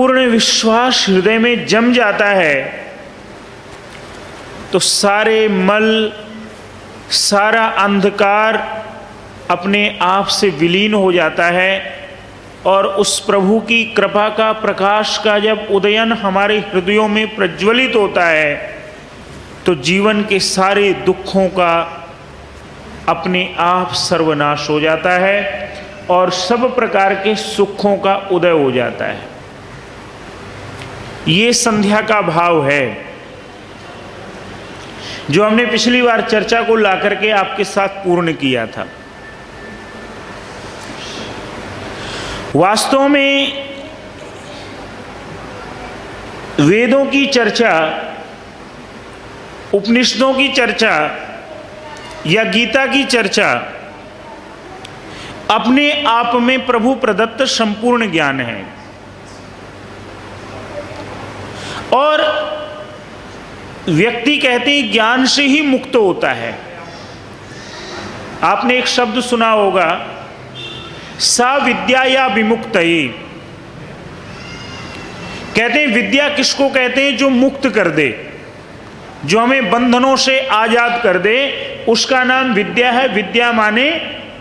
पूर्ण विश्वास हृदय में जम जाता है तो सारे मल, सारा अंधकार अपने आप से विलीन हो जाता है और उस प्रभु की कृपा का प्रकाश का जब उदयन हमारे हृदयों में प्रज्वलित होता है तो जीवन के सारे दुखों का अपने आप सर्वनाश हो जाता है और सब प्रकार के सुखों का उदय हो जाता है। ये संध्या का भाव है जो हमने पिछली बार चर्चा को लाकर के आपके साथ पूर्ण किया था। वास्तव में वेदों की चर्चा, उपनिषदों की चर्चा या गीता की चर्चा अपने आप में प्रभु प्रदत्त संपूर्ण ज्ञान है और व्यक्ति कहते हैं ज्ञान से ही मुक्त होता है। आपने एक शब्द सुना होगा, सा विद्या या विमुक्तये। कहते हैं विद्या किसको कहते हैं? जो मुक्त कर दे, जो हमें बंधनों से आजाद कर दे, उसका नाम विद्या है। विद्या माने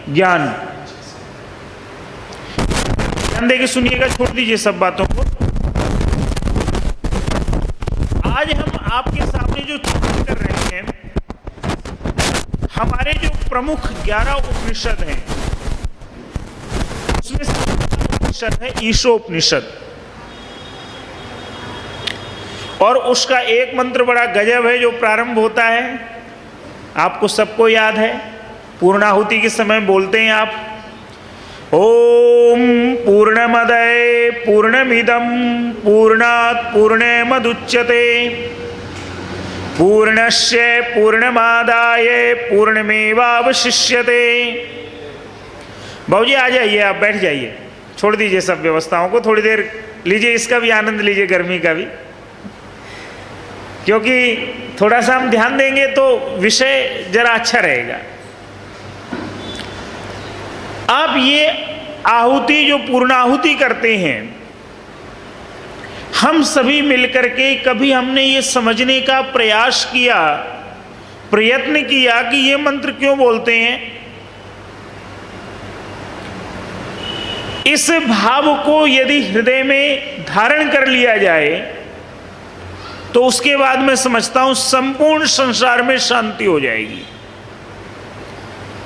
ज्ञान। ध्यान देके सुनिएगा, छोड़ दीजिए सब बातों को। आज हम आपके सामने जो चर्चा कर रहे हैं, हमारे जो प्रमुख 11 उपनिषद हैं उसमें से उपनिषद है ईशोपनिषद और उसका एक मंत्र बड़ा गजब है जो प्रारंभ होता है, आपको सबको याद है। पूर्णाहुति के समय बोलते हैं आप, ओम पूर्णमदय पूर्णमिदं पूर्णात् पूर्णमुदच्यते पूर्णस्य पूर्णमादाय पूर्णमेवावशिष्यते। बाबूजी आ जाइए, आप बैठ जाइए, छोड़ दीजिए सब व्यवस्थाओं को, थोड़ी देर लीजिए, इसका भी आनंद लीजिए, गर्मी का भी, क्योंकि थोड़ा सा हम ध्यान देंगे तो विषय जरा अच्छा रहेगा। आप ये आहुति जो पूर्णाहुति करते हैं, हम सभी मिलकर के कभी हमने ये समझने का प्रयास किया, प्रयत्न किया कि ये मंत्र क्यों बोलते हैं? इस भाव को यदि हृदय में धारण कर लिया जाए तो उसके बाद मैं समझता हूं संपूर्ण संसार में शांति हो जाएगी।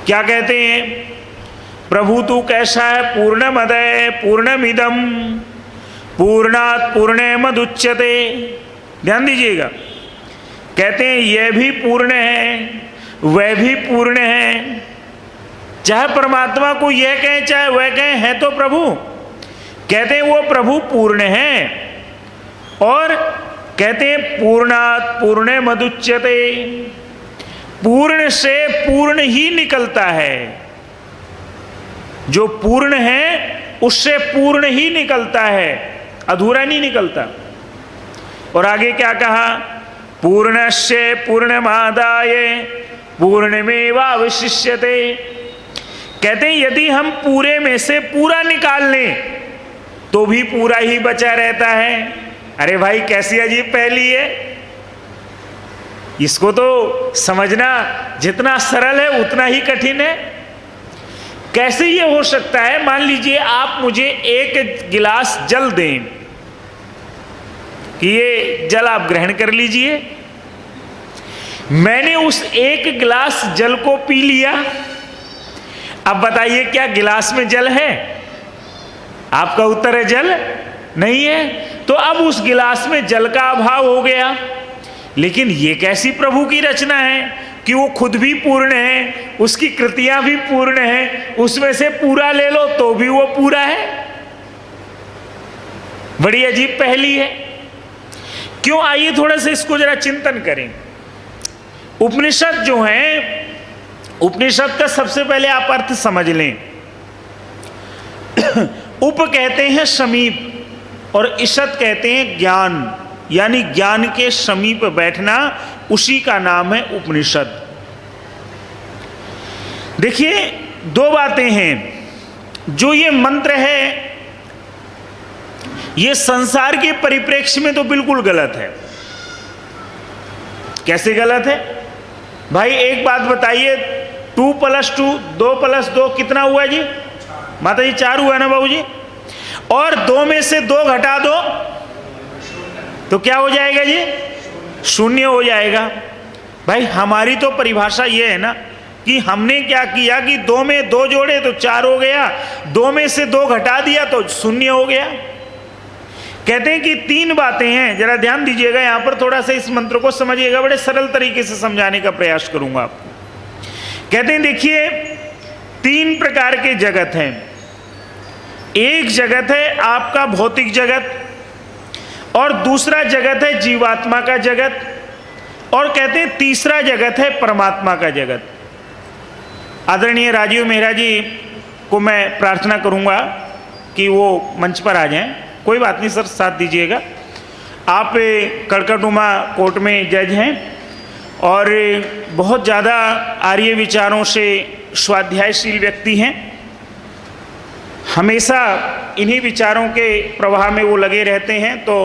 क्या कहते हैं? प्रभु तू कैसा है? पूर्णमदय पूर्णमिदं पूर्णात् पूर्णमुदच्यते। ध्यान दीजिएगा, कहते हैं यह भी पूर्ण है, वह भी पूर्ण है। चाहे परमात्मा को यह कहें चाहे वह कहें, है तो प्रभु। कहते हैं वो प्रभु पूर्ण है और कहते हैं पूर्णात् पूर्णमुदच्यते। पूर्ण से पूर्ण ही निकलता है, जो पूर्ण है उससे पूर्ण ही निकलता है, अधूरा नहीं निकलता। और आगे क्या कहा? पूर्णस्य पूर्णमादाय पूर्णमेवावशिष्यते। कहते हैं यदि हम पूरे में से पूरा निकाल लें तो भी पूरा ही बचा रहता है। अरे भाई कैसी अजीब पहेली है, इसको तो समझना जितना सरल है उतना ही कठिन है। कैसे ये हो सकता है? मान लीजिए आप मुझे एक गिलास जल दें कि ये जल आप ग्रहण कर लीजिए, मैंने उस एक गिलास जल को पी लिया। अब बताइए क्या गिलास में जल है? आपका उत्तर है जल नहीं है। तो अब उस गिलास में जल का अभाव हो गया। लेकिन ये कैसी प्रभु की रचना है कि वो खुद भी पूर्ण है, उसकी कृतियां भी पूर्ण है, उसमें से पूरा ले लो तो भी वो पूरा है। बड़ी अजीब पहेली है। क्यों? आइए थोड़ा सा इसको जरा चिंतन करें। उपनिषद जो हैं, उपनिषद का सबसे पहले आप अर्थ समझ लें। उप कहते हैं समीप और ईषद कहते हैं ज्ञान, यानी ज्ञान के समीप बैठना, उसी का नाम है उपनिषद। देखिए दो बातें हैं। जो ये मंत्र है ये संसार के परिप्रेक्ष्य में तो बिल्कुल गलत है। कैसे गलत है भाई? एक बात बताइए, 2 + 2 2 + 2 कितना हुआ जी? माता जी 4 हुआ ना बाबू जी? और 2 में से 2 घटा दो तो क्या हो जाएगा जी? 0 हो जाएगा। भाई हमारी तो परिभाषा ये है ना कि हमने क्या किया कि 2 में 2 जोड़े तो 4 हो गया, 2 में से 2 घटा दिया तो 0 हो गया। कहते हैं कि 3 बातें हैं, जरा ध्यान दीजिएगा यहां पर, थोड़ा सा इस मंत्र को समझिएगा, बड़े सरल तरीके से समझाने का प्रयास करूंगा आपको। कहते हैं देखिए 3 प्रकार के जगत हैं। एक जगत है आपका भौतिक जगत, और दूसरा जगत है जीवात्मा का जगत, और कहते हैं तीसरा जगत है परमात्मा का जगत। आदरणीय राजीव मेहरा जी को मैं प्रार्थना करूंगा कि वो मंच पर आ जाएं। कोई बात नहीं सर, साथ दीजिएगा। आप कड़कटुमा कोर्ट में जज हैं और बहुत ज़्यादा आर्य विचारों से स्वाध्यायशील व्यक्ति हैं। हमेशा इन्हीं विचारों के प्रवाह में वो लगे रहते हैं। तो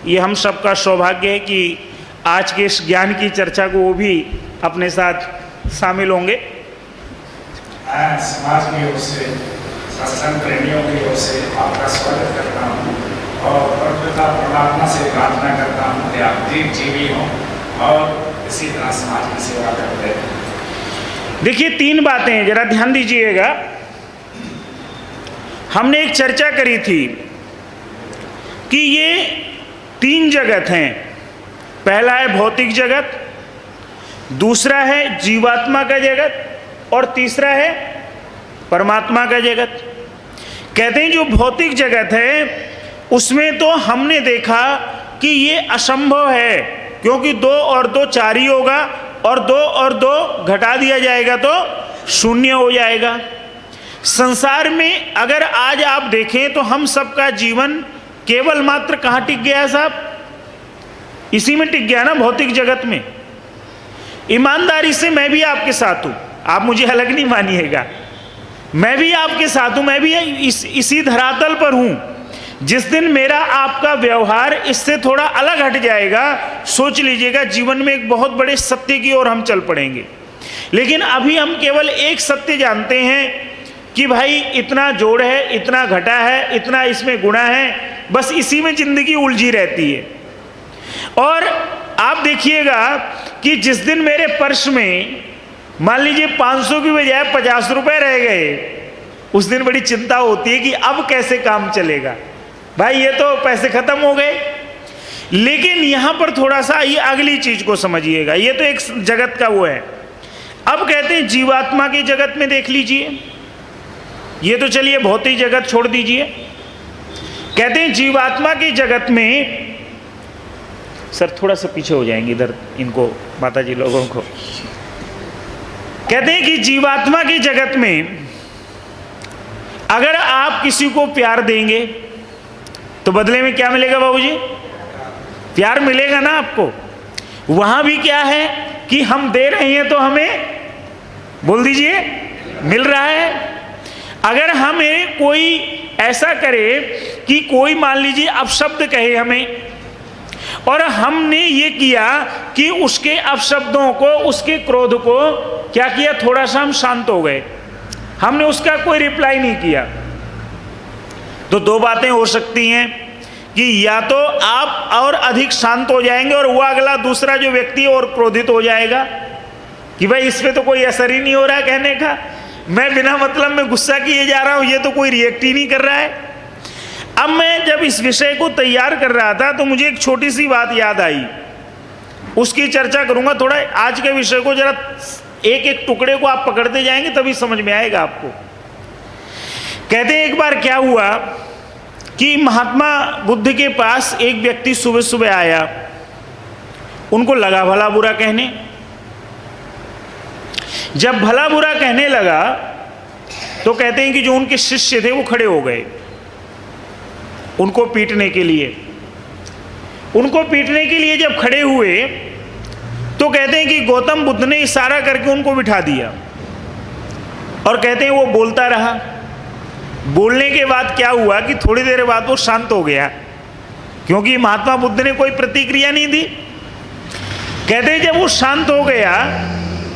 ये हम सबका सौभाग्य है कि आज के इस ज्ञान की चर्चा को वो भी अपने साथ शामिल होंगे। समाज की ओर से, सत्संग प्रेमियों की ओर से आपका स्वागत करता हूँ और परमपिता परमात्मा से प्रार्थना करता हूँ कि आप दीर्घजीवी हों और इसी तरह समाज की सेवा करते हैं। देखिए 3 बातें हैं, जरा ध्यान दीजिएगा। हमने एक चर्चा करी थी कि ये 3 जगत हैं। पहला है भौतिक जगत, दूसरा है जीवात्मा का जगत, और तीसरा है परमात्मा का जगत। कहते हैं जो भौतिक जगत है उसमें तो हमने देखा कि ये असंभव है, क्योंकि 2 और 2 4 ही होगा, और 2 और 2 घटा दिया जाएगा तो 0 हो जाएगा। संसार में अगर आज आप देखें तो हम सबका जीवन केवल मात्र कहाँ टिक गया है साहब? इसी में टिक गया ना, भौतिक जगत में। ईमानदारी से मैं भी आपके साथ हूँ, आप मुझे अलग नहीं मानिएगा, मैं भी आपके साथ हूँ, मैं भी इसी धरातल पर हूँ। जिस दिन मेरा आपका व्यवहार इससे थोड़ा अलग हट जाएगा, सोच लीजिएगा जीवन में एक बहुत बड़े सत्य की ओर हम चल पड़ेंगे। लेकिन अभी हम केवल एक सत्य जानते हैं कि भाई इतना जोड़ है, इतना घटा है, इतना इसमें गुणा है, बस इसी में जिंदगी उलझी रहती है। और आप देखिएगा कि जिस दिन मेरे पर्स में मान लीजिए 500 की बजाय 50 रुपए रह गए, उस दिन बड़ी चिंता होती है कि अब कैसे काम चलेगा। भाई ये तो पैसे खत्म हो गए। लेकिन यहां पर थोड़ा सा ये अगली चीज को समझिएगा, ये तो एक जगत का वो है। अब कहते हैं जीवात्मा के जगत में देख लीजिए, ये तो चलिए भौतिक जगत छोड़ दीजिए। कहते हैं जीवात्मा के जगत में, सर थोड़ा सा पीछे हो जाएंगे इधर, इनको माता जी लोगों को। कहते हैं कि जीवात्मा की जगत में अगर आप किसी को प्यार देंगे तो बदले में क्या मिलेगा बाबूजी? प्यार मिलेगा ना आपको। वहां भी क्या है कि हम दे रहे हैं तो हमें, बोल दीजिए, मिल रहा है। अगर हमें कोई ऐसा करे कि कोई मान लीजिए अपशब्द कहे हमें, और हमने ये किया कि उसके अपशब्दों को, उसके क्रोध को क्या किया, थोड़ा सा हम शांत हो गए, हमने उसका कोई रिप्लाई नहीं किया, तो 2 बातें हो सकती हैं कि या तो आप और अधिक शांत हो जाएंगे और वो अगला दूसरा जो व्यक्ति है और क्रोधित हो जाएगा कि भाई इस पे तो कोई असर ही नहीं हो रहा है कहने का, मैं बिना मतलब में गुस्सा किए जा रहा हूं, ये तो कोई रिएक्ट ही नहीं कर रहा है। अब मैं जब इस विषय को तैयार कर रहा था तो मुझे एक छोटी सी बात याद आई, उसकी चर्चा करूंगा। थोड़ा आज के विषय को जरा एक एक टुकड़े को आप पकड़ते जाएंगे तभी समझ में आएगा आपको। कहते हैं एक बार क्या हुआ कि महात्मा बुद्ध के पास एक व्यक्ति सुबह सुबह आया, उनको लगा भला बुरा कहने। जब भला बुरा कहने लगा तो कहते हैं कि जो उनके शिष्य थे वो खड़े हो गए उनको पीटने के लिए। उनको पीटने के लिए जब खड़े हुए तो कहते हैं कि गौतम बुद्ध ने इशारा करके उनको बिठा दिया और कहते हैं वो बोलता रहा। बोलने के बाद क्या हुआ कि थोड़ी देर बाद वो शांत हो गया क्योंकि महात्मा बुद्ध ने कोई प्रतिक्रिया नहीं दी। कहते हैं जब वो शांत हो गया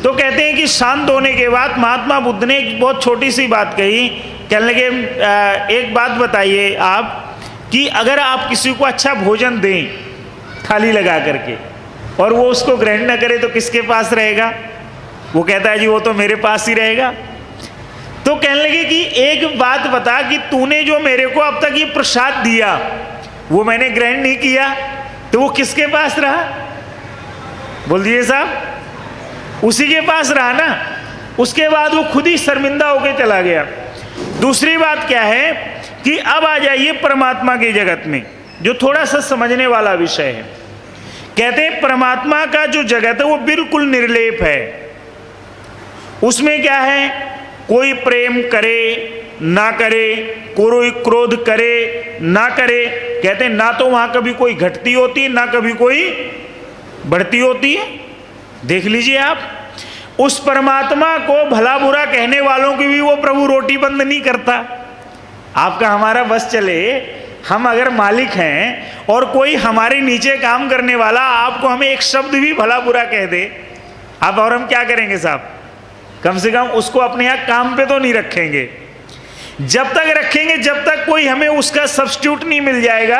तो कहते हैं कि शांत होने के बाद महात्मा बुद्ध ने एक बहुत छोटी सी बात कही। कहने लगे एक बात बताइए आप कि अगर आप किसी को अच्छा भोजन दें थाली लगा करके और वो उसको ग्रहण न करे तो किसके पास रहेगा? वो कहता है जी वो तो मेरे पास ही रहेगा। तो कहने लगे कि एक बात बता कि तूने जो मेरे को अब तक ये प्रसाद दिया वो मैंने ग्रहण नहीं किया, तो वो किसके पास रहा? बोल दीजिए साहब, उसी के पास रहा ना। उसके बाद वो खुद ही शर्मिंदा होकर चला गया। दूसरी बात क्या है कि अब आ जाइए परमात्मा के जगत में, जो थोड़ा सा समझने वाला विषय है। कहते हैं परमात्मा का जो जगत है वो बिल्कुल निर्लेप है। उसमें क्या है, कोई प्रेम करे ना करे, कोई क्रोध करे ना करे। कहते हैं ना तो वहां कभी कोई घटती होती है ना कभी कोई बढ़ती होती है। देख लीजिए आप, उस परमात्मा को भला बुरा कहने वालों की भी वो प्रभु रोटी बंद नहीं करता। आपका हमारा बस चले, हम अगर मालिक हैं और कोई हमारे नीचे काम करने वाला आपको हमें एक शब्द भी भला बुरा कह दे, आप और हम क्या करेंगे साहब? कम से कम उसको अपने यहाँ काम पे तो नहीं रखेंगे। जब तक रखेंगे जब तक कोई हमें उसका सब्स्टिट्यूट नहीं मिल जाएगा,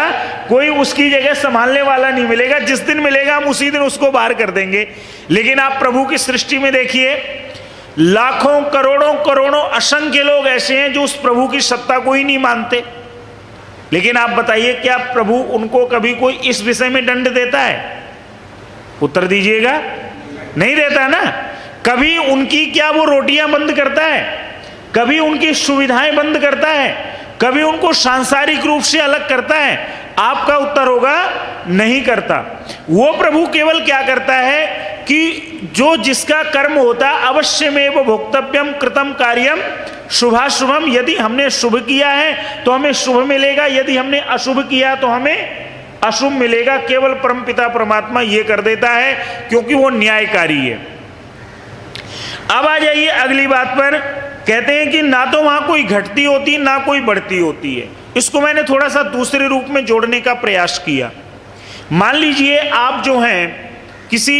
कोई उसकी जगह संभालने वाला नहीं मिलेगा। जिस दिन मिलेगा हम उसी दिन उसको बाहर कर देंगे। लेकिन आप प्रभु की सृष्टि में देखिए, लाखों करोड़ों करोड़ों असंख्य लोग ऐसे हैं जो उस प्रभु की सत्ता को ही नहीं मानते। लेकिन आप बताइए क्या प्रभु उनको कभी कोई इस विषय में दंड देता है? उत्तर दीजिएगा, नहीं देता ना। कभी उनकी क्या वो रोटियां बंद करता है? कभी उनकी सुविधाएं बंद करता है? कभी उनको सांसारिक रूप से अलग करता है? आपका उत्तर होगा नहीं करता। वो प्रभु केवल क्या करता है कि जो जिसका कर्म होता अवश्य में वो भोक्तव्यम कृतम कार्यम शुभाशुभम। यदि हमने शुभ किया है तो हमें शुभ मिलेगा, यदि हमने अशुभ किया तो हमें अशुभ मिलेगा। केवल परमपिता परमात्मा ये कर देता है क्योंकि वो न्यायकारी है। अब आ जाइए अगली बात पर। कहते हैं कि ना तो वहां कोई घटती होती ना कोई बढ़ती होती है। इसको मैंने थोड़ा सा दूसरे रूप में जोड़ने का प्रयास किया। मान लीजिए आप जो हैं किसी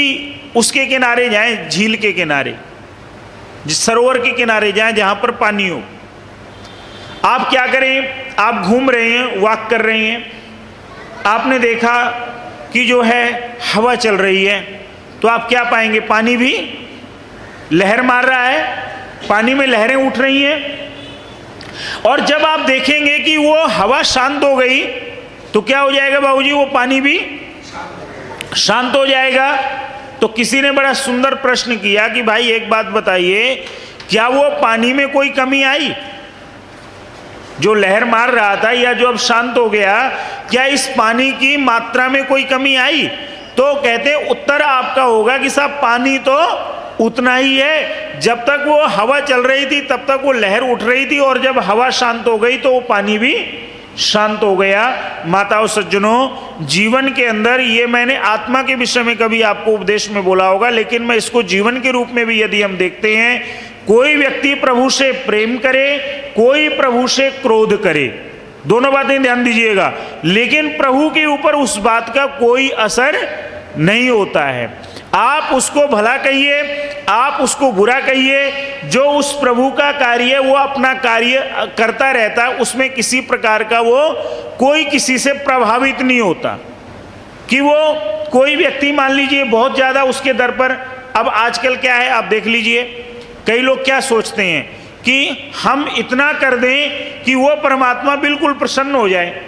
उसके किनारे जाएं, झील के किनारे, जिस सरोवर के किनारे जाएं जहां पर पानी हो। आप क्या करें, आप घूम रहे हैं, वॉक कर रहे हैं, आपने देखा कि जो है हवा चल रही है, तो आप क्या पाएंगे? पानी भी लहर मार रहा है, पानी में लहरें उठ रही हैं। और जब आप देखेंगे कि वो हवा शांत हो गई तो क्या हो जाएगा बाबूजी? वो पानी भी शांत हो जाएगा। तो किसी ने बड़ा सुंदर प्रश्न किया कि भाई एक बात बताइए, क्या वो पानी में कोई कमी आई? जो लहर मार रहा था या जो अब शांत हो गया, क्या इस पानी की मात्रा में कोई कमी आई? तो कहते हैं उत्तर आपका होगा कि साहब पानी तो उतना ही है। जब तक वो हवा चल रही थी तब तक वो लहर उठ रही थी, और जब हवा शांत हो गई तो वो पानी भी शांत हो गया। माताओं सज्जनों, जीवन के अंदर, ये मैंने आत्मा के विषय में कभी आपको उपदेश में बोला होगा, लेकिन मैं इसको जीवन के रूप में भी यदि हम देखते हैं, कोई व्यक्ति प्रभु से प्रेम करे, कोई प्रभु से क्रोध करे, दोनों बातें ध्यान दीजिएगा, लेकिन प्रभु के ऊपर उस बात का कोई असर नहीं होता है। आप उसको भला कहिए, आप उसको बुरा कहिए, जो उस प्रभु का कार्य है वो अपना कार्य करता रहता है, उसमें किसी प्रकार का वो कोई किसी से प्रभावित नहीं होता। कि वो कोई व्यक्ति मान लीजिए बहुत ज़्यादा उसके दर पर, अब आजकल क्या है आप देख लीजिए, कई लोग क्या सोचते हैं कि हम इतना कर दें कि वो परमात्मा बिल्कुल प्रसन्न हो जाए।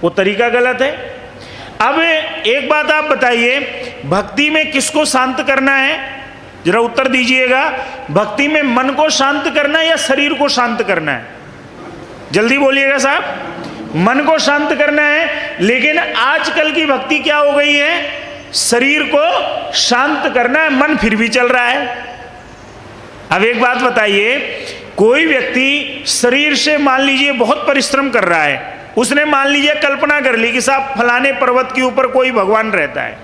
वो तरीका गलत है। अब एक बात आप बताइए, भक्ति में किसको शांत करना है? जरा उत्तर दीजिएगा। भक्ति में मन को शांत करना है या शरीर को शांत करना है? जल्दी बोलिएगा साहब। मन को शांत करना है। लेकिन आजकल की भक्ति क्या हो गई है? शरीर को शांत करना है, मन फिर भी चल रहा है। अब एक बात बताइए, कोई व्यक्ति शरीर से मान लीजिए बहुत परिश्रम कर रहा है, उसने मान लीजिए कल्पना कर ली कि साहब फलाने पर्वत के ऊपर कोई भगवान रहता है।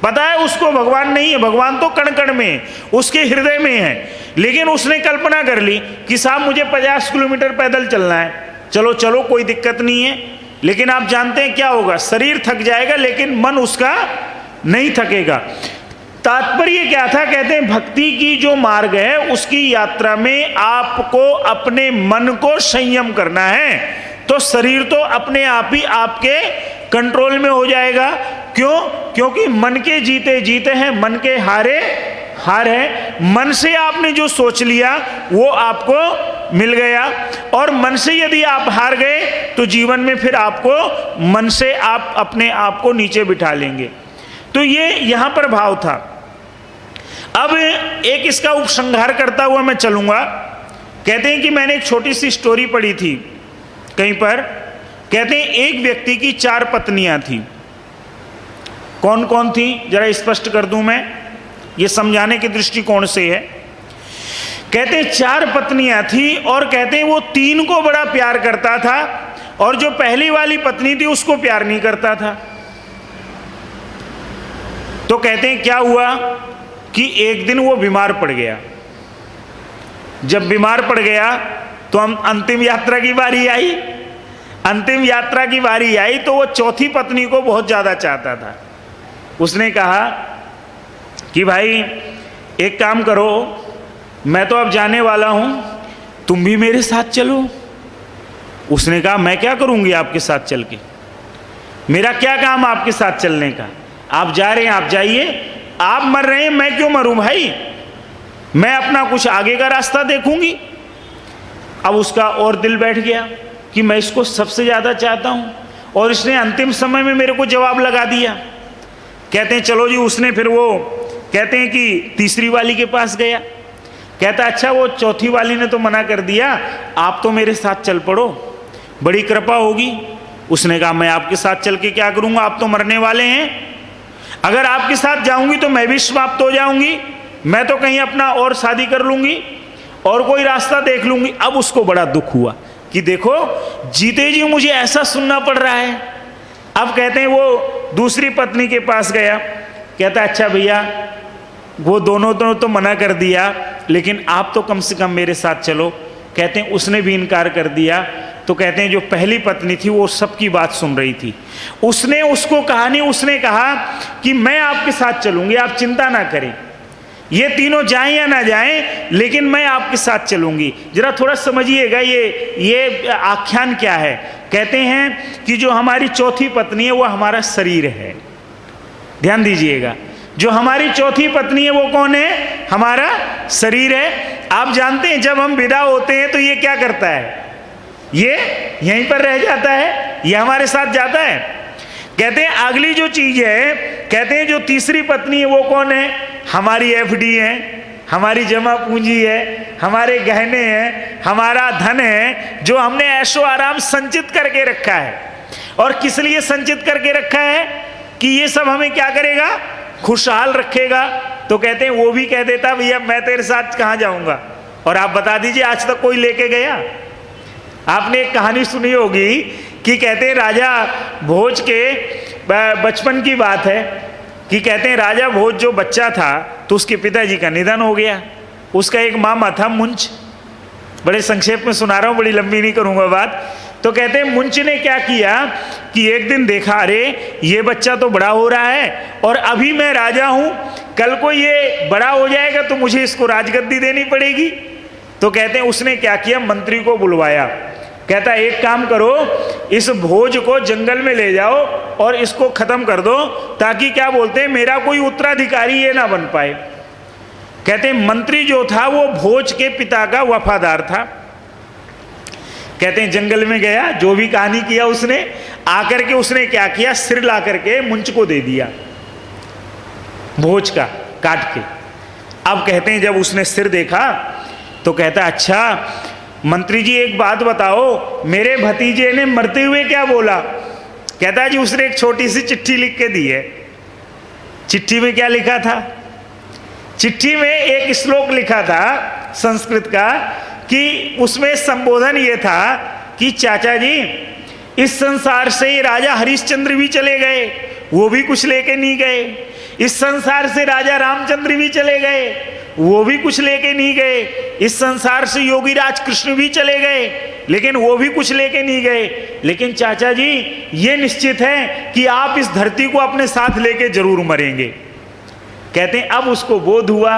पता है उसको भगवान नहीं है, भगवान तो कण कण में है, उसके हृदय में है। लेकिन उसने कल्पना कर ली कि साहब मुझे 50 किलोमीटर पैदल चलना है। चलो चलो कोई दिक्कत नहीं है। लेकिन आप जानते हैं क्या होगा, शरीर थक जाएगा लेकिन मन उसका नहीं थकेगा। तात्पर्य क्या था, कहते हैं भक्ति की जो मार्ग है उसकी यात्रा में आपको अपने मन को संयम करना है, तो शरीर तो अपने आप ही आपके कंट्रोल में हो जाएगा। क्यों? क्योंकि मन के जीते जीते हैं, मन के हारे हार है। मन से आपने जो सोच लिया वो आपको मिल गया, और मन से यदि आप हार गए तो जीवन में फिर आपको मन से आप अपने आप को नीचे बिठा लेंगे। तो ये यहां पर भाव था। अब एक इसका उपसंहार करता हुआ मैं चलूंगा। कहते हैं कि मैंने एक छोटी सी स्टोरी पढ़ी थी कहीं पर। कहते हैं एक व्यक्ति की 4 पत्नियां थी। कौन कौन थी जरा स्पष्ट कर दूं मैं, ये समझाने के दृष्टिकोण से है। कहते हैं 4 पत्नियां थी, और कहते हैं वो 3 को बड़ा प्यार करता था, और जो पहली वाली पत्नी थी उसको प्यार नहीं करता था। तो कहते हैं क्या हुआ कि एक दिन वो बीमार पड़ गया। जब बीमार पड़ गया तो हम अंतिम यात्रा की बारी आई। अंतिम यात्रा की बारी आई तो वो चौथी पत्नी को बहुत ज़्यादा चाहता था। उसने कहा कि भाई एक काम करो, मैं तो अब जाने वाला हूँ, तुम भी मेरे साथ चलो। उसने कहा मैं क्या करूँगी आपके साथ चल के, मेरा क्या काम आपके साथ चलने का, आप जा रहे हैं आप जाइए, आप मर रहे हैं मैं क्यों मरूं भाई, मैं अपना कुछ आगे का रास्ता देखूंगी। अब उसका और दिल बैठ गया कि मैं इसको सबसे ज़्यादा चाहता हूं, और इसने अंतिम समय में मेरे को जवाब लगा दिया। कहते हैं चलो जी, उसने फिर वो कहते हैं कि तीसरी वाली के पास गया। कहता अच्छा वो चौथी वाली ने तो मना कर दिया, आप तो मेरे साथ चल पड़ो, बड़ी कृपा होगी। उसने कहा मैं आपके साथ चल के क्या करूँगा, आप तो मरने वाले हैं, अगर आपके साथ जाऊंगी तो मैं भी समाप्त हो जाऊंगी, मैं तो कहीं अपना और शादी कर लूंगी और कोई रास्ता देख लूंगी। अब उसको बड़ा दुख हुआ कि देखो जीते जी मुझे ऐसा सुनना पड़ रहा है। अब कहते हैं वो दूसरी पत्नी के पास गया। कहता अच्छा भैया वो दोनों तो मना कर दिया, लेकिन आप तो कम से कम मेरे साथ चलो। कहते हैं उसने भी इनकार कर दिया। तो कहते हैं जो पहली पत्नी थी वो सबकी बात सुन रही थी। उसने उसको कहानी उसने कहा कि मैं आपके साथ चलूंगी, आप चिंता ना करें, ये तीनों जाएं या ना जाएं लेकिन मैं आपके साथ चलूंगी। जरा थोड़ा समझिएगा ये आख्यान क्या है। कहते हैं कि जो हमारी चौथी पत्नी है वो हमारा शरीर है। ध्यान दीजिएगा, जो हमारी चौथी पत्नी है वो कौन है, हमारा शरीर है। आप जानते हैं जब हम विदा होते हैं तो ये क्या करता है, ये यहीं पर रह जाता है, ये हमारे साथ जाता है। कहते हैं अगली जो चीज है, कहते हैं जो तीसरी पत्नी है वो कौन है, हमारी एफडी है, हमारी जमा पूंजी है, हमारे गहने हैं, हमारा धन है, जो हमने ऐशो आराम संचित करके रखा है। और किस लिए संचित करके रखा है कि ये सब हमें क्या करेगा, खुशहाल रखेगा। तो कहते हैं वो भी कह देता भैया मैं तेरे साथ कहाँ जाऊंगा। और आप बता दीजिए आज तक कोई लेके गया। आपने एक कहानी सुनी होगी कि कहते हैं राजा भोज के बचपन की बात है कि कहते हैं राजा भोज जो बच्चा था तो उसके पिताजी का निधन हो गया। उसका एक मामा था मुंच, बड़े संक्षेप में सुना रहा हूँ, बड़ी लंबी नहीं करूँगा बात। तो कहते हैं मुंच ने क्या किया कि एक दिन देखा अरे ये बच्चा तो बड़ा हो रहा है और अभी मैं राजा हूँ, कल को ये बड़ा हो जाएगा तो मुझे इसको राजगद्दी देनी पड़ेगी। तो कहते हैं उसने क्या किया, मंत्री को बुलवाया। कहता है एक काम करो, इस भोज को जंगल में ले जाओ और इसको खत्म कर दो ताकि क्या बोलते हैं मेरा कोई उत्तराधिकारी ये ना बन पाए। कहते हैं मंत्री जो था वो भोज के पिता का वफादार था। कहते हैं जंगल में गया, जो भी कहानी किया उसने, आकर के उसने क्या किया, सिर ला करके मुंच को दे दिया भोज का काट के। अब कहते हैं जब उसने सिर देखा तो कहता अच्छा मंत्री जी एक बात बताओ, मेरे भतीजे ने मरते हुए क्या बोला। कहता जी उसने एक छोटी सी चिट्ठी लिख के दी है। चिट्ठी में क्या लिखा था, चिट्ठी में एक श्लोक लिखा था संस्कृत का कि उसमें संबोधन ये था कि चाचा जी इस संसार से राजा हरिश्चंद्र भी चले गए, वो भी कुछ लेके नहीं गए। इस संसार से राजा रामचंद्र भी चले गए, वो भी कुछ लेके नहीं गए। इस संसार से योगीराज कृष्ण भी चले गए, लेकिन वो भी कुछ लेके नहीं गए। लेकिन चाचा जी ये निश्चित है कि आप इस धरती को अपने साथ लेके जरूर मरेंगे। कहते हैं अब उसको बोध हुआ,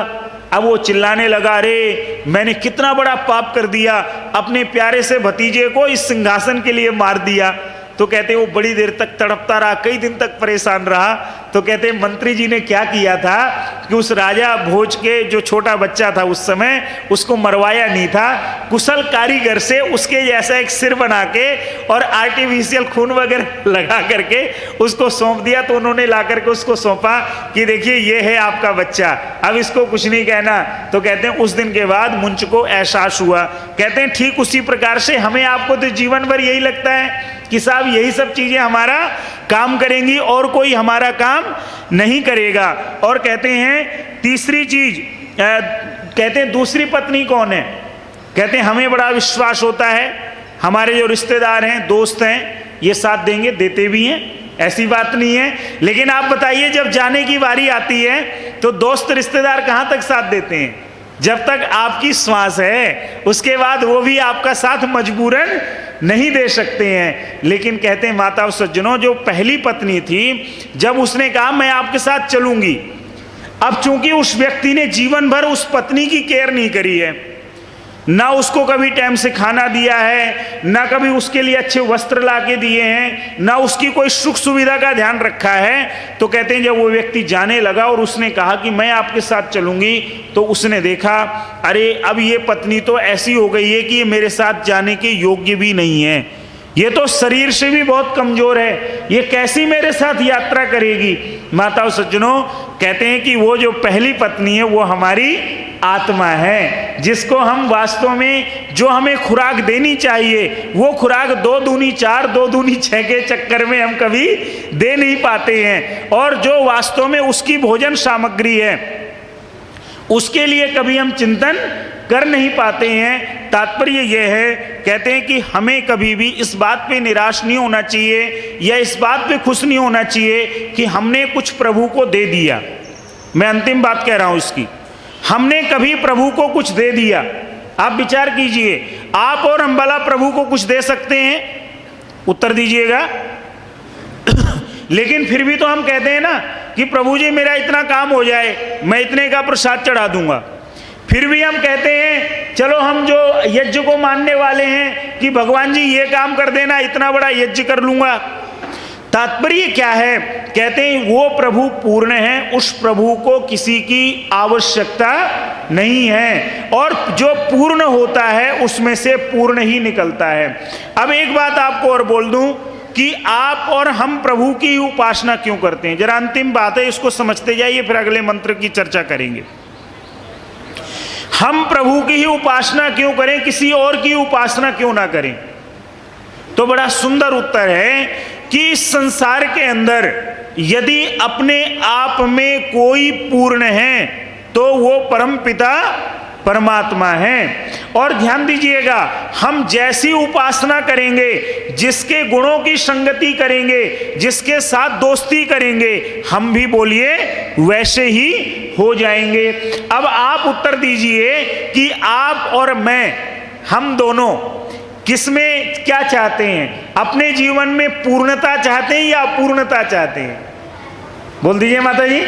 अब वो चिल्लाने लगा, अरे मैंने कितना बड़ा पाप कर दिया, अपने प्यारे से भतीजे को इस सिंहासन के लिए मार दिया। तो कहते हैं वो बड़ी देर तक तड़पता रहा, कई दिन तक परेशान रहा। तो कहते हैं मंत्री जी ने क्या किया था कि उस राजा भोज के जो छोटा बच्चा था उस समय, उसको मरवाया नहीं था, कुशल कारीगर से उसके जैसा एक सिर बना के और आर्टिफिशियल खून वगैरह लगा करके उसको सौंप दिया। तो उन्होंने ला करके उसको सौंपा कि देखिए ये है आपका बच्चा, अब इसको कुछ नहीं कहना। तो कहते हैं उस दिन के बाद मुंच को एहसास हुआ। कहते हैं ठीक उसी प्रकार से हमें आपको तो जीवन भर यही लगता है कि साहब यही सब चीजें हमारा काम करेंगी और कोई हमारा काम नहीं करेगा। और कहते हैं तीसरी चीज, कहते हैं दूसरी पत्नी कौन है? कहते हैं हमें बड़ा विश्वास होता है, हमारे जो रिश्तेदार हैं, दोस्त हैं, ये साथ देंगे, देते भी हैं, ऐसी बात नहीं है। लेकिन आप बताइए जब जाने की बारी आती है तो दोस्त रिश्तेदार कहाँ तक साथ देते हैं? जब तक आपकी श्वास है, उसके बाद वो भी आपका साथ मजबूरन नहीं दे सकते हैं। लेकिन कहते हैं माता और सज्जनों, जो पहली पत्नी थी, जब उसने कहा मैं आपके साथ चलूंगी, अब चूंकि उस व्यक्ति ने जीवन भर उस पत्नी की केयर नहीं करी है, ना उसको कभी टाइम से खाना दिया है, ना कभी उसके लिए अच्छे वस्त्र ला के दिए हैं, ना उसकी कोई सुख सुविधा का ध्यान रखा है। तो कहते हैं जब वो व्यक्ति जाने लगा और उसने कहा कि मैं आपके साथ चलूंगी, तो उसने देखा अरे अब ये पत्नी तो ऐसी हो गई है कि ये मेरे साथ जाने के योग्य भी नहीं है, ये तो शरीर से भी बहुत कमजोर है, ये कैसी मेरे साथ यात्रा करेगी। माता और सज्जनों, कहते हैं कि वो जो पहली पत्नी है वो हमारी आत्मा है, जिसको हम वास्तव में जो हमें खुराक देनी चाहिए वो खुराक 2 दूनी 4 2 दूनी 6 के चक्कर में हम कभी दे नहीं पाते हैं। और जो वास्तव में उसकी भोजन सामग्री है उसके लिए कभी हम चिंतन कर नहीं पाते हैं। तात्पर्य यह है, कहते हैं कि हमें कभी भी इस बात पे निराश नहीं होना चाहिए या इस बात पे खुश नहीं होना चाहिए कि हमने कुछ प्रभु को दे दिया। मैं अंतिम बात कह रहा हूं इसकी, हमने कभी प्रभु को कुछ दे दिया। आप विचार कीजिए, आप और हम भला प्रभु को कुछ दे सकते हैं? उत्तर दीजिएगा। लेकिन फिर भी तो हम कहते हैं ना कि प्रभु जी मेरा इतना काम हो जाए, मैं इतने का प्रसाद चढ़ा दूंगा। फिर भी हम कहते हैं चलो हम जो यज्ञ को मानने वाले हैं कि भगवान जी ये काम कर देना, इतना बड़ा यज्ञ कर लूंगा। तात्पर्य क्या है? कहते हैं वो प्रभु पूर्ण है, उस प्रभु को किसी की आवश्यकता नहीं है, और जो पूर्ण होता है उसमें से पूर्ण ही निकलता है। अब एक बात आपको और बोल दूं कि आप और हम प्रभु की उपासना क्यों करते हैं। जरा अंतिम बात है, इसको समझते जाइए, फिर अगले मंत्र की चर्चा करेंगे। हम प्रभु की ही उपासना क्यों करें, किसी और की उपासना क्यों ना करें? तो बड़ा सुंदर उत्तर है कि इस संसार के अंदर यदि अपने आप में कोई पूर्ण है तो वो परम पिता परमात्मा है। और ध्यान दीजिएगा, हम जैसी उपासना करेंगे, जिसके गुणों की संगति करेंगे, जिसके साथ दोस्ती करेंगे, हम भी बोलिए वैसे ही हो जाएंगे। अब आप उत्तर दीजिए कि आप और मैं, हम दोनों किसमें क्या चाहते हैं? अपने जीवन में पूर्णता चाहते हैं या अपूर्णता चाहते हैं? बोल दीजिए माता जी।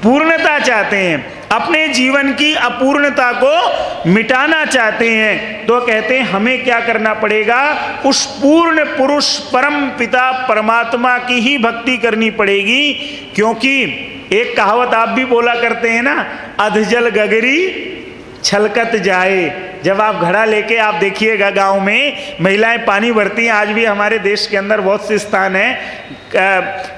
पूर्णता चाहते हैं, अपने जीवन की अपूर्णता को मिटाना चाहते हैं। तो कहते हैं हमें क्या करना पड़ेगा? उस पूर्ण पुरुष परम पिता परमात्मा की ही भक्ति करनी पड़ेगी। क्योंकि एक कहावत आप भी बोला करते हैं ना, अधजल गगरी छलकत जाए। जब आप घड़ा लेके आप देखिएगा गांव में महिलाएं पानी भरती हैं, आज भी हमारे देश के अंदर बहुत से स्थान हैं,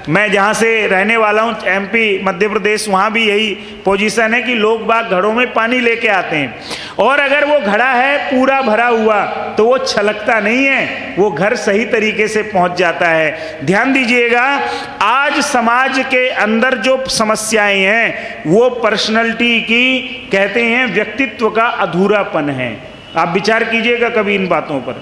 मैं जहाँ से रहने वाला हूँ एमपी मध्य प्रदेश, वहाँ भी यही पोजीशन है कि लोग बाग घड़ों में पानी लेके आते हैं, और अगर वो घड़ा है पूरा भरा हुआ तो वो छलकता नहीं है, वो घर सही तरीके से पहुँच जाता है। ध्यान दीजिएगा, आज समाज के अंदर जो समस्याएं हैं वो पर्सनैलिटी की, कहते हैं व्यक्तित्व का अधूरापन है। आप विचार कीजिएगा कभी इन बातों पर।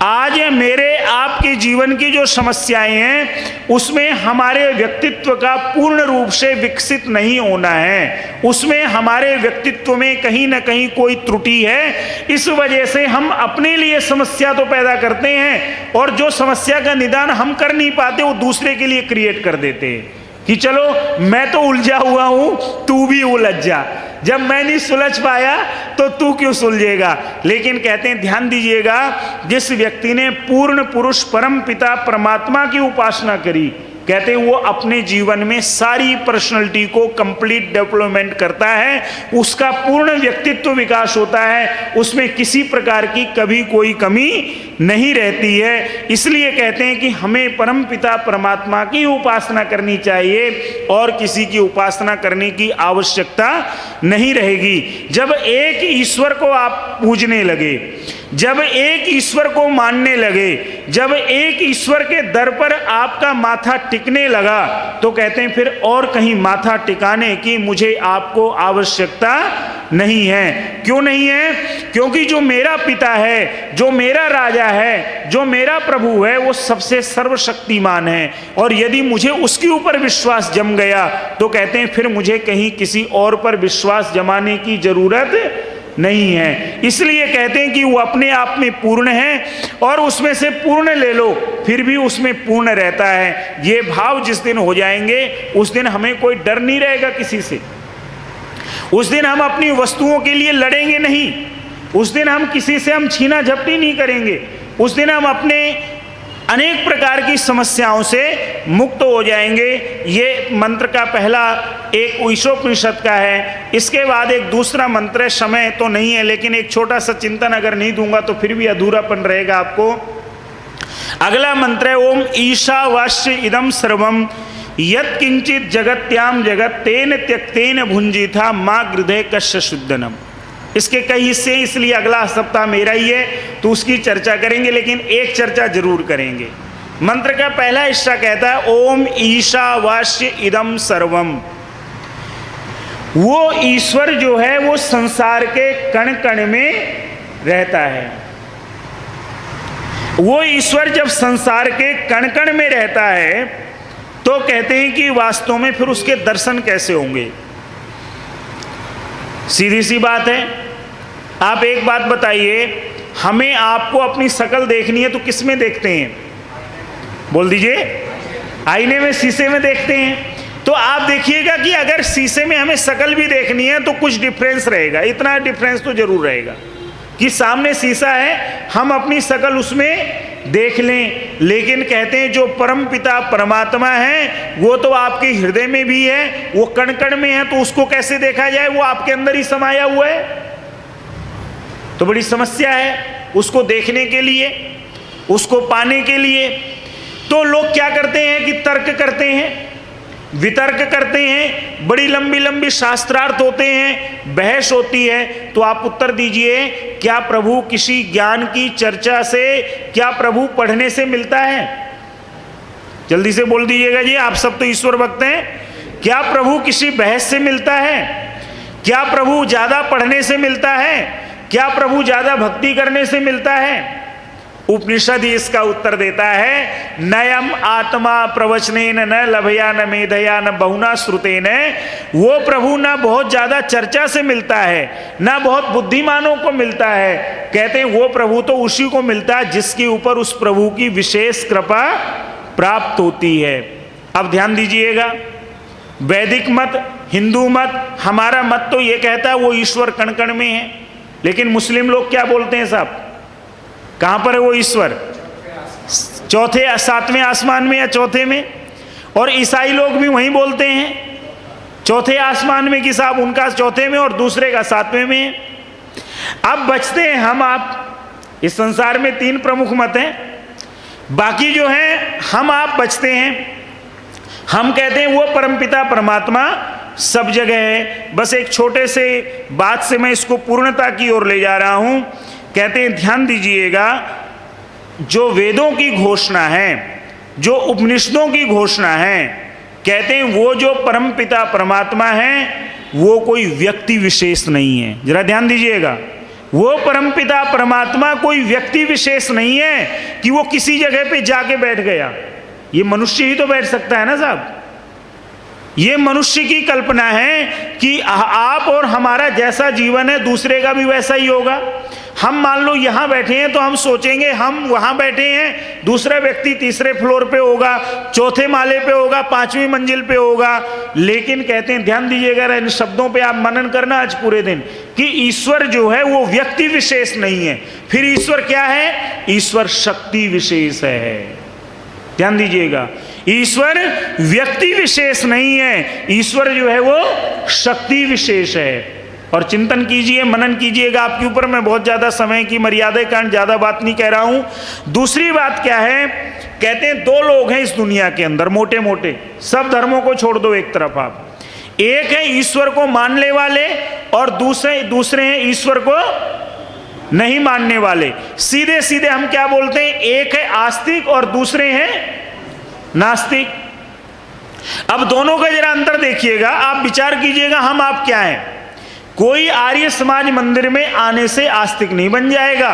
आज मेरे आपके जीवन की जो समस्याएं हैं उसमें हमारे व्यक्तित्व का पूर्ण रूप से विकसित नहीं होना है, उसमें हमारे व्यक्तित्व में कहीं ना कहीं कोई त्रुटि है। इस वजह से हम अपने लिए समस्या तो पैदा करते हैं और जो समस्या का निदान हम कर नहीं पाते वो दूसरे के लिए क्रिएट कर देते हैं कि चलो मैं तो उलझा हुआ हूं, तू भी उलझ जा, जब मैं नहीं सुलझ पाया तो तू क्यों सुलझेगा। लेकिन कहते हैं ध्यान दीजिएगा, जिस व्यक्ति ने पूर्ण पुरुष परम पिता परमात्मा की उपासना करी, कहते हैं वो अपने जीवन में सारी पर्सनैलिटी को कंप्लीट डेवलपमेंट करता है, उसका पूर्ण व्यक्तित्व विकास होता है, उसमें किसी प्रकार की कभी कोई कमी नहीं रहती है। इसलिए कहते हैं कि हमें परम पिता परमात्मा की उपासना करनी चाहिए और किसी की उपासना करने की आवश्यकता नहीं रहेगी। जब एक ईश्वर को आप पूजने लगे, जब एक ईश्वर को मानने लगे, जब एक ईश्वर के दर पर आपका माथा टिकने लगा, तो कहते हैं फिर और कहीं माथा टिकाने की मुझे आपको आवश्यकता नहीं है। क्यों नहीं है? क्योंकि जो मेरा पिता है, जो मेरा राजा है, जो मेरा प्रभु है, वो सबसे सर्वशक्तिमान है और यदि मुझे उसके ऊपर विश्वास जम गया तो कहते हैं फिर मुझे कहीं किसी और पर विश्वास जमाने की जरूरत नहीं है। इसलिए कहते हैं कि वो अपने आप में पूर्ण है और उसमें से पूर्ण ले लो फिर भी उसमें पूर्ण रहता है। ये भाव जिस दिन हो जाएंगे उस दिन हमें कोई डर नहीं रहेगा किसी से, उस दिन हम अपनी वस्तुओं के लिए लड़ेंगे नहीं, उस दिन हम किसी से हम छीना झपटी नहीं करेंगे, उस दिन हम अपने अनेक प्रकार की समस्याओं से मुक्त हो जाएंगे। ये मंत्र का पहला एक ईशोपनिषद का है। इसके बाद एक दूसरा मंत्र है, समय तो नहीं है लेकिन एक छोटा सा चिंतन अगर नहीं दूंगा तो फिर भी अधूरापन रहेगा आपको। अगला मंत्र है ओम ईशावास्य इदम सर्वम यत् किंचित जगत्याम जगत तेन त्यक्तेन भुंजिथा माँ गृधे कश्य शुद्धनम। इसके कई हिस्से, इसलिए अगला सप्ताह मेरा ही है तो उसकी चर्चा करेंगे, लेकिन एक चर्चा जरूर करेंगे। मंत्र का पहला हिस्सा कहता है ओम ईशावास्य इदम सर्वम। वो ईश्वर जो है वो संसार के कण कण में रहता है। वो ईश्वर जब संसार के कण कण में रहता है तो कहते हैं कि वास्तव में फिर उसके दर्शन कैसे होंगे। सीधी सी बात है। आप एक बात बताइए, हमें आपको अपनी शक्ल देखनी है तो किस में देखते हैं? बोल दीजिए। आईने में, शीशे में देखते हैं। तो आप देखिएगा कि अगर शीशे में हमें शक्ल भी देखनी है तो कुछ डिफरेंस रहेगा, इतना डिफरेंस तो जरूर रहेगा कि सामने शीशा है, हम अपनी शक्ल उसमें देख लें। लेकिन कहते हैं जो परम पिता परमात्मा है वो तो आपके हृदय में भी है, वो कण कण में है, तो उसको कैसे देखा जाए? वो आपके अंदर ही समाया हुआ है। तो बड़ी समस्या है उसको देखने के लिए, उसको पाने के लिए। तो लोग क्या करते हैं कि तर्क करते हैं, वितर्क करते हैं, बड़ी लंबी लंबी शास्त्रार्थ होते हैं, बहस होती है। तो आप उत्तर दीजिए, क्या प्रभु किसी ज्ञान की चर्चा से, क्या प्रभु पढ़ने से मिलता है? जल्दी से बोल दीजिएगा जी, आप सब तो ईश्वर भक्त हैं। क्या प्रभु किसी बहस से मिलता है? क्या प्रभु ज्यादा पढ़ने से मिलता है? क्या प्रभु ज्यादा भक्ति करने से मिलता है? उपनिषद ही इसका उत्तर देता है, नयम आत्मा प्रवचनेन न लभया न मेधया न बहुना श्रुतेन। वो प्रभु ना बहुत ज्यादा चर्चा से मिलता है, ना बहुत बुद्धिमानों को मिलता है। कहते हैं वो प्रभु तो उसी को मिलता है जिसके ऊपर उस प्रभु की विशेष कृपा प्राप्त होती है। अब ध्यान दीजिएगा, वैदिक मत, हिंदू मत, हमारा मत तो ये कहता है वो ईश्वर कण कण में है, लेकिन मुस्लिम लोग क्या बोलते हैं साहब? कहाँ पर है वो ईश्वर? चौथे, सातवें आसमान में या चौथे में। और ईसाई लोग भी वहीं बोलते हैं चौथे आसमान में कि साहब उनका चौथे में और दूसरे का सातवें में है। अब बचते हैं हम आप। इस संसार में तीन प्रमुख मत हैं, बाकी जो हैं हम आप बचते हैं। हम कहते हैं वो परमपिता परमात्मा सब जगह है। बस एक छोटे से बात से मैं इसको पूर्णता की ओर ले जा रहा हूं। कहते हैं ध्यान दीजिएगा, जो वेदों की घोषणा है, जो उपनिषदों की घोषणा है, कहते हैं वो जो परमपिता परमात्मा है वो कोई व्यक्ति विशेष नहीं है। जरा ध्यान दीजिएगा, वो परमपिता परमात्मा कोई व्यक्ति विशेष नहीं है कि वो किसी जगह पे जाके बैठ गया। ये मनुष्य ही तो बैठ सकता है ना साहब। ये मनुष्य की कल्पना है कि आप और हमारा जैसा जीवन है दूसरे का भी वैसा ही होगा। हम मान लो यहाँ बैठे हैं तो हम सोचेंगे हम वहाँ बैठे हैं, दूसरा व्यक्ति तीसरे फ्लोर पे होगा, चौथे माले पे होगा, पांचवी मंजिल पे होगा। लेकिन कहते हैं, ध्यान दीजिएगा इन शब्दों पे आप मनन करना आज पूरे दिन, कि ईश्वर जो है वो व्यक्ति विशेष नहीं है। फिर ईश्वर क्या है? ईश्वर शक्ति विशेष है। ध्यान दीजिएगा, ईश्वर व्यक्ति विशेष नहीं है, ईश्वर जो है वो शक्ति विशेष है। और चिंतन कीजिए, मनन कीजिएगा आपके ऊपर। मैं बहुत ज़्यादा समय की मर्यादा के कारण ज़्यादा बात नहीं कह रहा हूँ। दूसरी बात क्या है? कहते हैं दो लोग हैं इस दुनिया के अंदर, मोटे मोटे, सब धर्मों को छोड़ दो एक तरफ आप। एक है ईश्वर को मानने वाले और दूसरे हैं ईश्वर को नहीं मानने वाले। सीधे सीधे हम क्या बोलते हैं? एक है आस्तिक और दूसरे हैं नास्तिक। अब दोनों का जरा अंतर देखिएगा, आप विचार कीजिएगा हम आप क्या हैं। कोई आर्य समाज मंदिर में आने से आस्तिक नहीं बन जाएगा,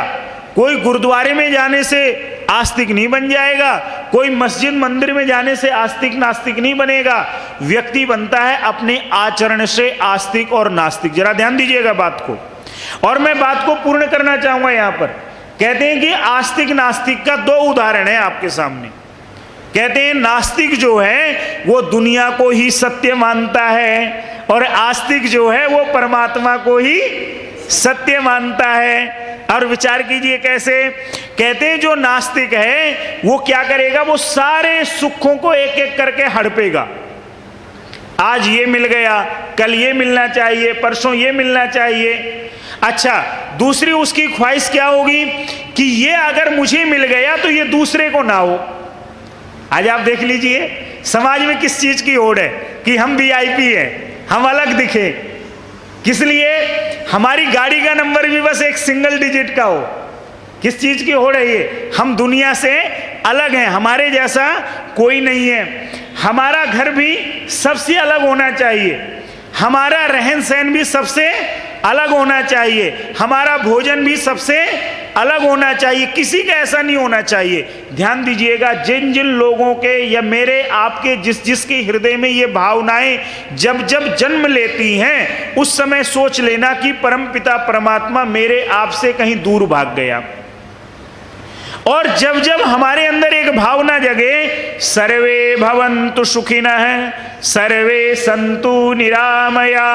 कोई गुरुद्वारे में जाने से आस्तिक नहीं बन जाएगा, कोई मस्जिद मंदिर में जाने से आस्तिक नास्तिक नहीं बनेगा। व्यक्ति बनता है अपने आचरण से आस्तिक और नास्तिक। जरा ध्यान दीजिएगा बात को, और मैं बात को पूर्ण करना चाहूंगा। यहां पर कहते हैं कि आस्तिक नास्तिक का दो उदाहरण है आपके सामने। कहते हैं नास्तिक जो है वो दुनिया को ही सत्य मानता है, और आस्तिक जो है वो परमात्मा को ही सत्य मानता है। और विचार कीजिए कैसे? कहते हैं जो नास्तिक है वो क्या करेगा? वो सारे सुखों को एक एक करके हड़पेगा। आज ये मिल गया, कल ये मिलना चाहिए, परसों ये मिलना चाहिए। अच्छा, दूसरी उसकी ख्वाहिश क्या होगी कि ये अगर मुझे मिल गया तो ये दूसरे को ना हो। आज आप देख लीजिए समाज में किस चीज की होड़ है कि हम वीआईपी हैं, हम अलग दिखे। किस लिए? हमारी गाड़ी का नंबर भी बस एक सिंगल डिजिट का हो। किस चीज की होड़ है ये? हम दुनिया से अलग हैं, हमारे जैसा कोई नहीं है। हमारा घर भी सबसे अलग होना चाहिए, हमारा रहन सहन भी सबसे अलग होना चाहिए, हमारा भोजन भी सबसे अलग होना चाहिए, किसी का ऐसा नहीं होना चाहिए। ध्यान दीजिएगा, जिन जिन लोगों के या मेरे आपके जिसके हृदय में ये भावनाएं जब जब जन्म लेती हैं, उस समय सोच लेना कि परमपिता परमात्मा मेरे आपसे कहीं दूर भाग गया। और जब जब हमारे अंदर एक भावना जगे, सर्वे भवन्तु सुखिनः, सर्वे सन्तु निरामया,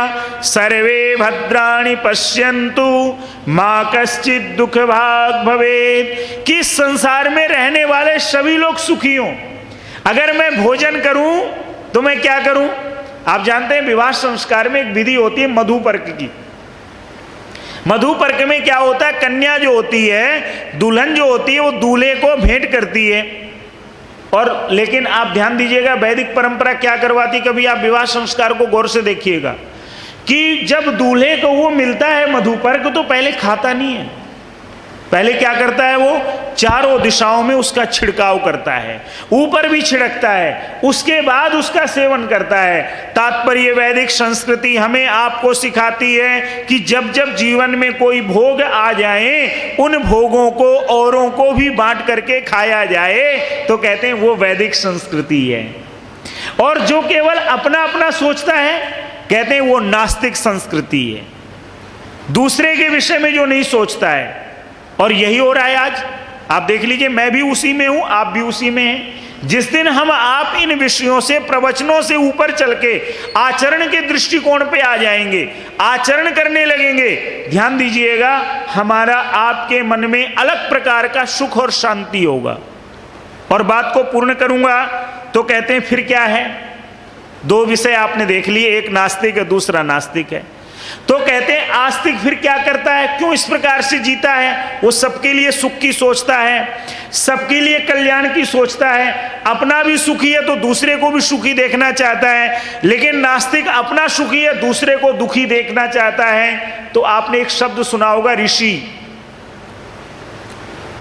सर्वे भद्राणि पश्यन्तु, माँ कश्चित् दुख भाग भवेत्, कि संसार में रहने वाले सभी लोग सुखी हों। अगर मैं भोजन करूं तो मैं क्या करूं? आप जानते हैं विवाह संस्कार में एक विधि होती है मधुपर्क की। मधुपर्क में क्या होता है? कन्या जो होती है, दुल्हन जो होती है, वो दूल्हे को भेंट करती है। और लेकिन आप ध्यान दीजिएगा वैदिक परंपरा क्या करवाती, कभी आप विवाह संस्कार को गौर से देखिएगा, कि जब दूल्हे को वो मिलता है मधुपर्क तो पहले खाता नहीं है। पहले क्या करता है? वो चारों दिशाओं में उसका छिड़काव करता है, ऊपर भी छिड़कता है, उसके बाद उसका सेवन करता है। तात्पर्य वैदिक संस्कृति हमें आपको सिखाती है कि जब जब जीवन में कोई भोग आ जाए, उन भोगों को औरों को भी बांट करके खाया जाए, तो कहते हैं वो वैदिक संस्कृति है। और जो केवल अपना अपना सोचता है, कहते हैं वो नास्तिक संस्कृति है, दूसरे के विषय में जो नहीं सोचता है। और यही हो रहा है आज। आप देख लीजिए, मैं भी उसी में हूं, आप भी उसी में हैं। जिस दिन हम आप इन विषयों से, प्रवचनों से ऊपर चल के आचरण के दृष्टिकोण पे आ जाएंगे, आचरण करने लगेंगे, ध्यान दीजिएगा हमारा आपके मन में अलग प्रकार का सुख और शांति होगा। और बात को पूर्ण करूंगा तो कहते हैं फिर क्या है? दो विषय आपने देख लिए, एक नास्तिक है, दूसरा नास्तिक है। तो कहते हैं आस्तिक फिर क्या करता है, क्यों इस प्रकार से जीता है? वो सबके लिए सुख की सोचता है, सबके लिए कल्याण की सोचता है, अपना भी सुखी है तो दूसरे को भी सुखी देखना चाहता है। लेकिन नास्तिक अपना सुखी है, दूसरे को दुखी देखना चाहता है। तो आपने एक शब्द सुना होगा, ऋषि।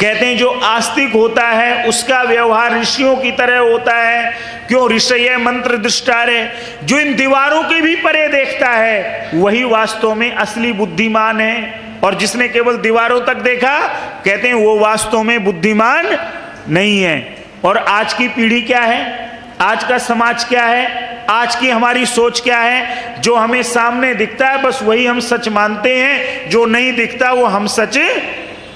कहते हैं जो आस्तिक होता है उसका व्यवहार ऋषियों की तरह होता है। क्यों? ऋषय मंत्र दृष्टारे, जो इन दीवारों के भी परे देखता है, वही वास्तव में असली बुद्धिमान है। और जिसने केवल दीवारों तक देखा, कहते हैं वो वास्तव में बुद्धिमान नहीं है। और आज की पीढ़ी क्या है, आज का समाज क्या है, आज की हमारी सोच क्या है? जो हमें सामने दिखता है बस वही हम सच मानते हैं, जो नहीं दिखता वो हम सच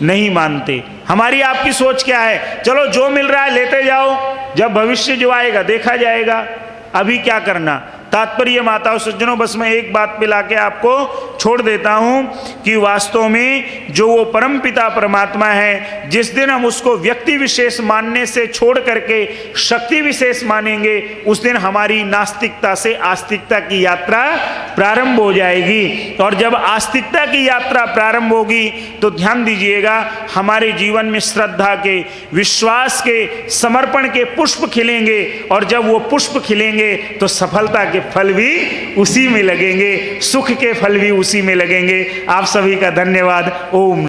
नहीं मानते। हमारी आपकी सोच क्या है? चलो जो मिल रहा है लेते जाओ, जब भविष्य जो आएगा देखा जाएगा, अभी क्या करना। तात्पर्य माताओं सज्जनों, बस मैं एक बात पे लाके आपको छोड़ देता हूं कि वास्तव में जो वो परम पिता परमात्मा है, जिस दिन हम उसको व्यक्ति विशेष मानने से छोड़ करके शक्ति विशेष मानेंगे, उस दिन हमारी नास्तिकता से आस्तिकता की यात्रा प्रारंभ हो जाएगी। और जब आस्तिकता की यात्रा प्रारंभ होगी तो ध्यान दीजिएगा, हमारे जीवन में श्रद्धा के, विश्वास के, समर्पण के पुष्प खिलेंगे। और जब वो पुष्प खिलेंगे तो सफलता के फल भी उसी में लगेंगे, सुख के फल भी उसी में लगेंगे। आप सभी का धन्यवाद। ओम।